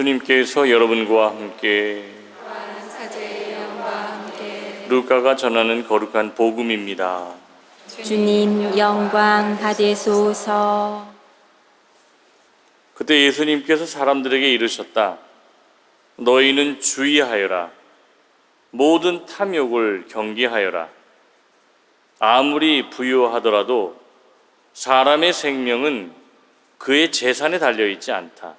예수님께서 여러분과 함께 사제의 영과 함께 루카가 전하는 거룩한 복음입니다. 주님 영광 받으소서. 그때 예수님께서 사람들에게 이르셨다. 너희는 주의하여라. 모든 탐욕을 경계하여라. 아무리 부유하더라도 사람의 생명은 그의 재산에 달려있지 않다.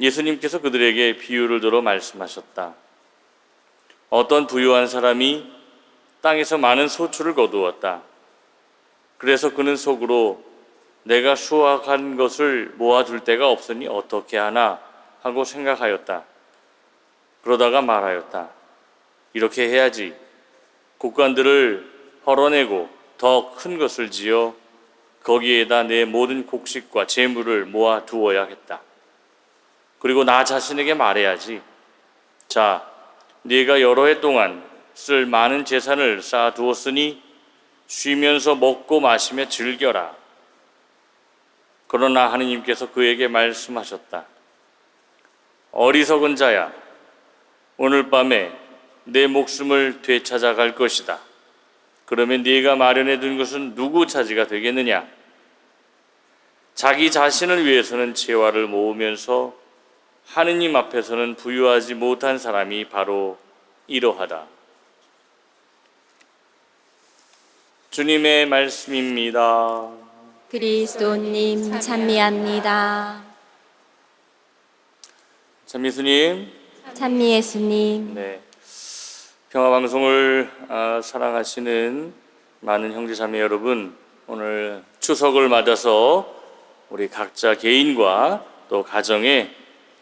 예수님께서 그들에게 비유를 들어 말씀하셨다. 어떤 부유한 사람이 땅에서 많은 소출을 거두었다. 그래서 그는 속으로 내가 수확한 것을 모아둘 데가 없으니 어떻게 하나 하고 생각하였다. 그러다가 말하였다. 이렇게 해야지. 곡간들을 헐어내고 더 큰 것을 지어 거기에다 내 모든 곡식과 재물을 모아 두어야겠다. 그리고 나 자신에게 말해야지. 자, 네가 여러 해 동안 쓸 많은 재산을 쌓아두었으니 쉬면서 먹고 마시며 즐겨라. 그러나 하느님께서 그에게 말씀하셨다. 어리석은 자야, 오늘 밤에 내 목숨을 되찾아갈 것이다. 그러면 네가 마련해 둔 것은 누구 차지가 되겠느냐? 자기 자신을 위해서는 재화를 모으면서 하느님 앞에서는 부유하지 못한 사람이 바로 이러하다. 주님의 말씀입니다. 그리스도님 찬미합니다. 참 예수님, 찬미 예수님. 네, 평화방송을 사랑하시는 많은 형제자매 여러분, 오늘 추석을 맞아서 우리 각자 개인과 또 가정에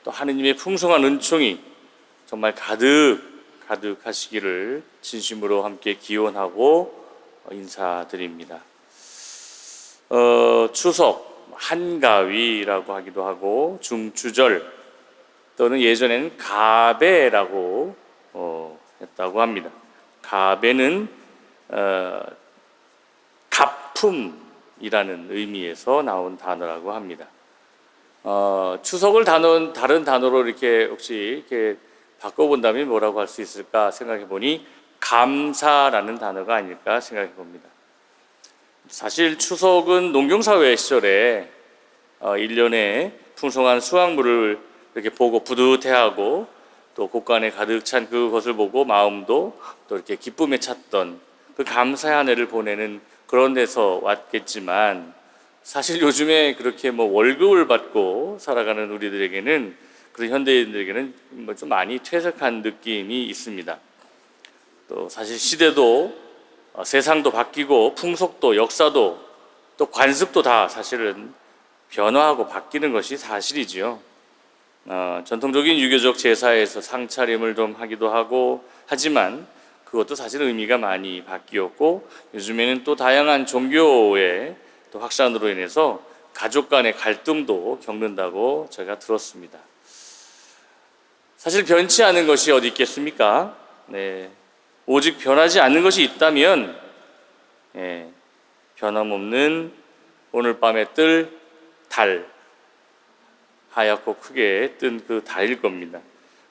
또 하느님의 풍성한 은총이 정말 가득하시기를 진심으로 함께 기원하고 인사드립니다. 추석, 한가위라고 하기도 하고 중추절 또는 예전에는 가배라고 했다고 합니다. 가배는 가품이라는 의미에서 나온 단어라고 합니다. 추석을 다른 단어로 이렇게 혹시 이렇게 바꿔본다면 뭐라고 할 수 있을까 생각해 보니 감사라는 단어가 아닐까 생각해 봅니다. 사실 추석은 농경사회 시절에 1년에 풍성한 수확물을 이렇게 보고 뿌듯해하고 또 곳간에 가득 찬 그것을 보고 마음도 또 이렇게 기쁨에 찼던 그 감사의 한 해를 보내는 그런 데서 왔겠지만 사실 요즘에 그렇게 월급을 받고 살아가는 우리들에게는 그런 현대인들에게는 좀 많이 퇴색한 느낌이 있습니다. 또 사실 시대도 세상도 바뀌고 풍속도 역사도 또 관습도 다 사실은 변화하고 바뀌는 것이 사실이지요. 전통적인 유교적 제사에서 상차림을 좀 하기도 하고 하지만 그것도 사실 의미가 많이 바뀌었고 요즘에는 또 다양한 종교의 또 확산으로 인해서 가족 간의 갈등도 겪는다고 제가 들었습니다. 사실 변치 않은 것이 어디 있겠습니까? 네. 오직 변하지 않는 것이 있다면 변함없는 오늘 밤에 뜰 달, 하얗고 크게 뜬 그 달일 겁니다.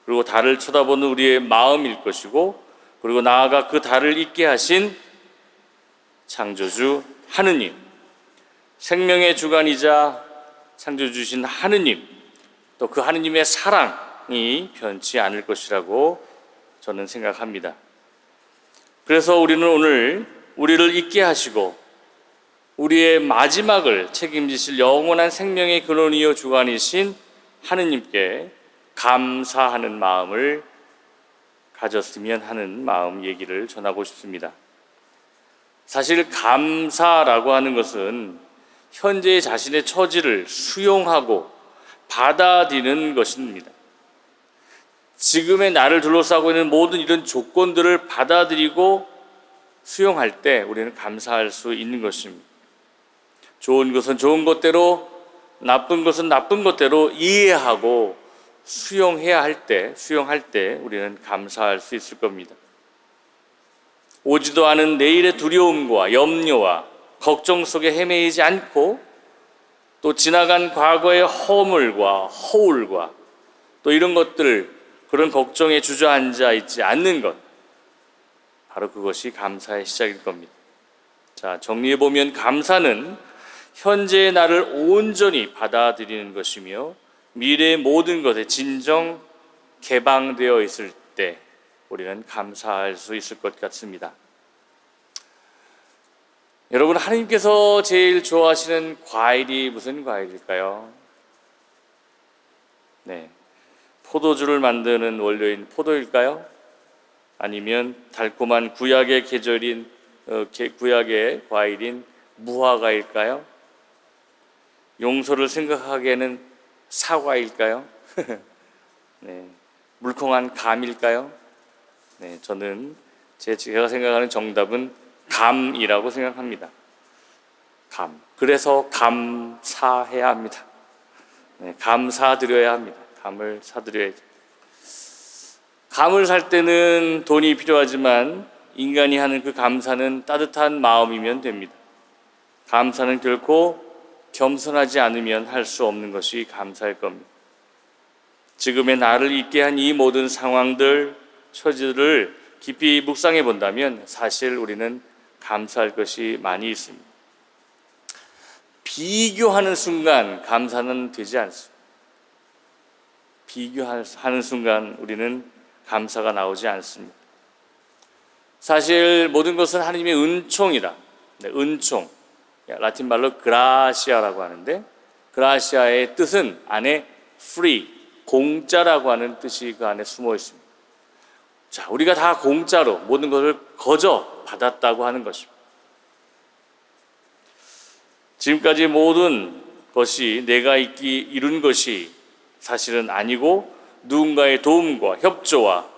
그리고 달을 쳐다보는 우리의 마음일 것이고 그리고 나아가 그 달을 있게 하신 창조주 하느님, 생명의 주관이자 창조주신 하느님, 또 그 하느님의 사랑이 변치 않을 것이라고 저는 생각합니다. 그래서 우리는 오늘 우리를 있게 하시고 우리의 마지막을 책임지실 영원한 생명의 근원이요 주관이신 하느님께 감사하는 마음을 가졌으면 하는 마음 얘기를 전하고 싶습니다. 사실 감사라고 하는 것은 현재의 자신의 처지를 수용하고 받아들이는 것입니다. 지금의 나를 둘러싸고 있는 모든 이런 조건들을 받아들이고 수용할 때 우리는 감사할 수 있는 것입니다. 좋은 것은 좋은 것대로, 나쁜 것은 나쁜 것대로 이해하고 수용할 때 우리는 감사할 수 있을 겁니다. 오지도 않은 내일의 두려움과 염려와 걱정 속에 헤매이지 않고 또 지나간 과거의 허물과 허울과 또 이런 것들, 그런 걱정에 주저앉아 있지 않는 것, 바로 그것이 감사의 시작일 겁니다. 자, 정리해보면 감사는 현재의 나를 온전히 받아들이는 것이며 미래의 모든 것에 진정 개방되어 있을 때 우리는 감사할 수 있을 것 같습니다. 여러분, 하나님께서 제일 좋아하시는 과일이 무슨 과일일까요? 네, 포도주를 만드는 원료인 포도일까요? 아니면 달콤한 구약의 계절인 구약의 과일인 무화과일까요? 용서를 생각하기에는 사과일까요? 네, 물컹한 감일까요? 네, 저는 제가 생각하는 정답은 감이라고 생각합니다. 감. 그래서 감사해야 합니다. 네, 감사드려야 합니다. 감을 사드려야죠. 감을 살 때는 돈이 필요하지만 인간이 하는 그 감사는 따뜻한 마음이면 됩니다. 감사는 결코 겸손하지 않으면 할 수 없는 것이 감사일 겁니다. 지금의 나를 있게 한 이 모든 상황들, 처지들을 깊이 묵상해 본다면 사실 우리는 감사할 것이 많이 있습니다. 비교하는 순간 감사는 되지 않습니다. 비교하는 순간 우리는 감사가 나오지 않습니다. 사실 모든 것은 하나님의 은총이다. 네, 은총. 라틴 말로 그라시아라고 하는데, 그라시아의 뜻은 안에 free, 공짜라고 하는 뜻이 그 안에 숨어 있습니다. 자, 우리가 다 공짜로 모든 것을 거저 받았다고 하는 것입니다. 지금까지 모든 것이 내가 이룬 것이 사실은 아니고 누군가의 도움과 협조와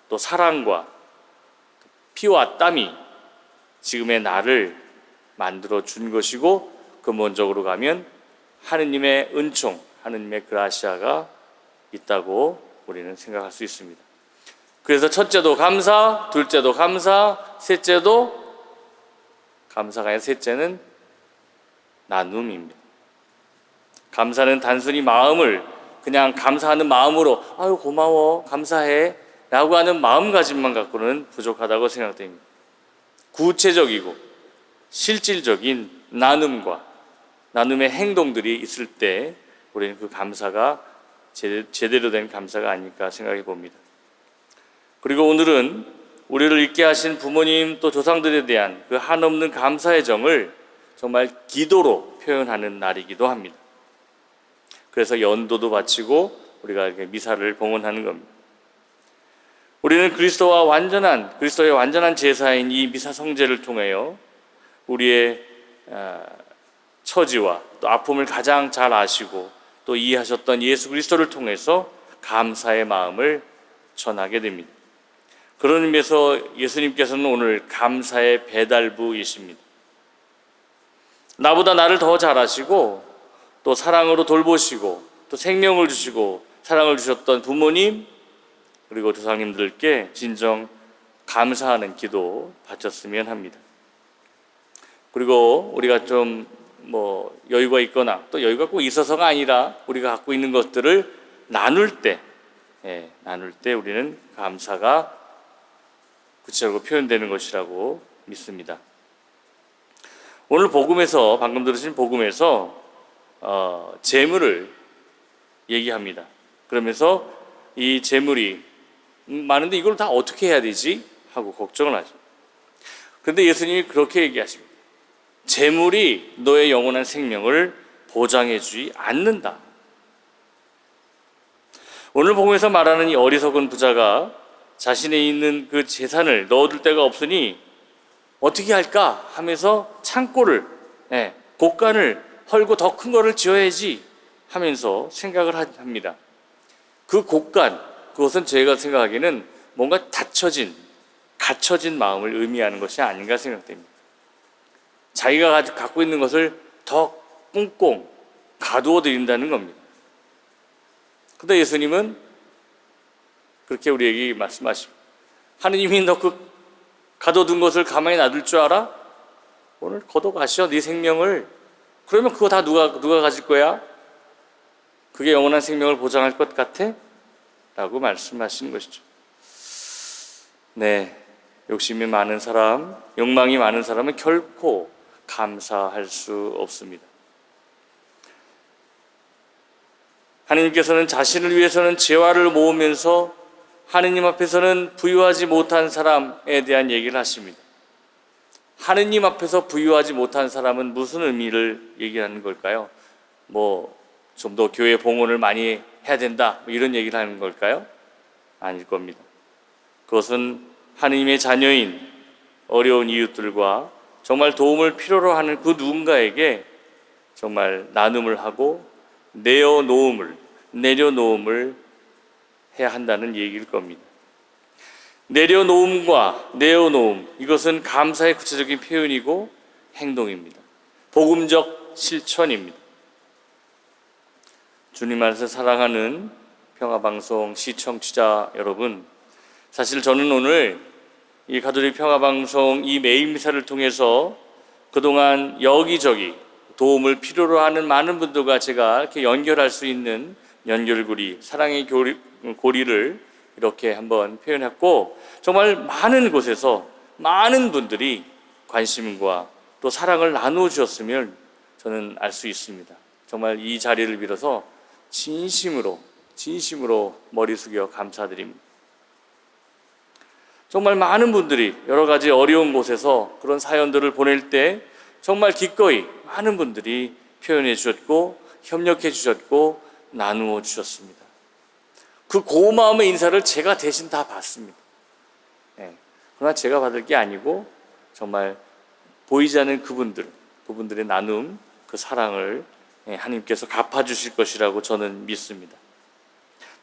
또 사랑과 피와 땀이 지금의 나를 만들어 준 것이고, 근본적으로 가면 하느님의 은총, 하느님의 그라시아가 있다고 우리는 생각할 수 있습니다. 그래서 첫째도 감사, 둘째도 감사, 셋째도 감사가 아니라 셋째는 나눔입니다. 감사는 단순히 마음을 그냥 감사하는 마음으로 아유 고마워, 감사해 라고 하는 마음가짐만 갖고는 부족하다고 생각됩니다. 구체적이고 실질적인 나눔의 행동들이 있을 때 우리는 그 감사가 제대로 된 감사가 아닐까 생각해 봅니다. 그리고 오늘은 우리를 있게 하신 부모님 또 조상들에 대한 그 한없는 감사의 정을 정말 기도로 표현하는 날이기도 합니다. 그래서 연도도 바치고 우리가 이렇게 미사를 봉헌하는 겁니다. 우리는 그리스도의 완전한 제사인 이 미사 성제를 통하여 우리의 처지와 또 아픔을 가장 잘 아시고 또 이해하셨던 예수 그리스도를 통해서 감사의 마음을 전하게 됩니다. 그런 의미에서 예수님께서는 오늘 감사의 배달부이십니다. 나보다 나를 더 잘 아시고 또 사랑으로 돌보시고 또 생명을 주시고 사랑을 주셨던 부모님 그리고 조상님들께 진정 감사하는 기도 바쳤으면 합니다. 그리고 우리가 좀 여유가 있거나 또 여유가 꼭 있어서가 아니라 우리가 갖고 있는 것들을 나눌 때 우리는 감사가 구체적으로 표현되는 것이라고 믿습니다. 오늘 복음에서 방금 들으신 복음에서 재물을 얘기합니다. 그러면서 이 재물이 많은데 이걸 다 어떻게 해야 되지? 하고 걱정을 하죠. 그런데 예수님이 그렇게 얘기하십니다. 재물이 너의 영원한 생명을 보장해 주지 않는다. 오늘 복음에서 말하는 이 어리석은 부자가 자신의 있는 그 재산을 넣어둘 데가 없으니 어떻게 할까 하면서 창고를 곳간을 헐고 더 큰 거를 지어야지 하면서 생각을 합니다. 그 곳간, 그것은 제가 생각하기에는 뭔가 닫혀진, 갇혀진 마음을 의미하는 것이 아닌가 생각됩니다. 자기가 갖고 있는 것을 더 꽁꽁 가두어 드린다는 겁니다. 그런데 예수님은 그렇게 우리에게 말씀하십니다. 하느님이 너 그 가둬둔 것을 가만히 놔둘 줄 알아? 오늘 걷어가시오 네 생명을. 그러면 그거 다 누가 가질 거야? 그게 영원한 생명을 보장할 것 같아? 라고 말씀하시는 것이죠. 네, 욕심이 많은 사람, 욕망이 많은 사람은 결코 감사할 수 없습니다. 하느님께서는 자신을 위해서는 재화를 모으면서 하느님 앞에서는 부유하지 못한 사람에 대한 얘기를 하십니다. 하느님 앞에서 부유하지 못한 사람은 무슨 의미를 얘기하는 걸까요? 좀 더 교회 봉헌을 많이 해야 된다, 이런 얘기를 하는 걸까요? 아닐 겁니다. 그것은 하느님의 자녀인 어려운 이웃들과 정말 도움을 필요로 하는 그 누군가에게 정말 나눔을 하고 내려놓음을 해야 한다는 얘기일 겁니다. 내려놓음과 내어놓음, 이것은 감사의 구체적인 표현이고 행동입니다. 복음적 실천입니다. 주님 안에서 사랑하는 평화방송 시청자 여러분, 사실 저는 오늘 이 가톨릭 평화방송 이 메인 미사를 통해서 그동안 여기저기 도움을 필요로 하는 많은 분들과 제가 이렇게 연결할 수 있는 연결고리, 사랑의 고리를 이렇게 한번 표현했고, 정말 많은 곳에서 많은 분들이 관심과 또 사랑을 나누어 주셨으면 저는 알 수 있습니다. 정말 이 자리를 빌어서 진심으로 머리 숙여 감사드립니다. 정말 많은 분들이 여러 가지 어려운 곳에서 그런 사연들을 보낼 때 정말 기꺼이 많은 분들이 표현해 주셨고 협력해 주셨고 나누어 주셨습니다. 그 고마움의 인사를 제가 대신 다 받습니다. 그러나 제가 받을 게 아니고 정말 보이지 않는 그분들의 나눔, 그 사랑을 하나님께서 갚아주실 것이라고 저는 믿습니다.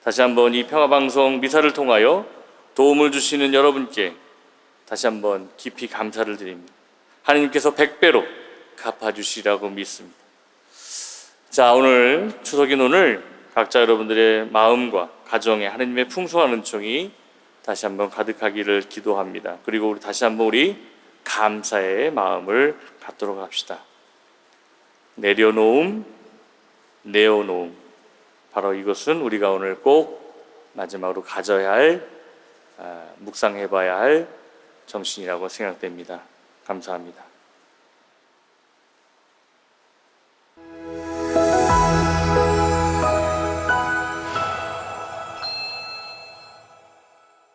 다시 한번 이 평화방송 미사를 통하여 도움을 주시는 여러분께 다시 한번 깊이 감사를 드립니다. 하나님께서 100배로 갚아주시라고 믿습니다. 자, 오늘 추석인 오늘 각자 여러분들의 마음과 가정에 하나님의 풍성한 은총이 다시 한번 가득하기를 기도합니다. 그리고 다시 한번 우리 감사의 마음을 갖도록 합시다. 내려놓음, 내어놓음, 바로 이것은 우리가 오늘 꼭 마지막으로 가져야 할, 묵상해봐야 할 정신이라고 생각됩니다. 감사합니다.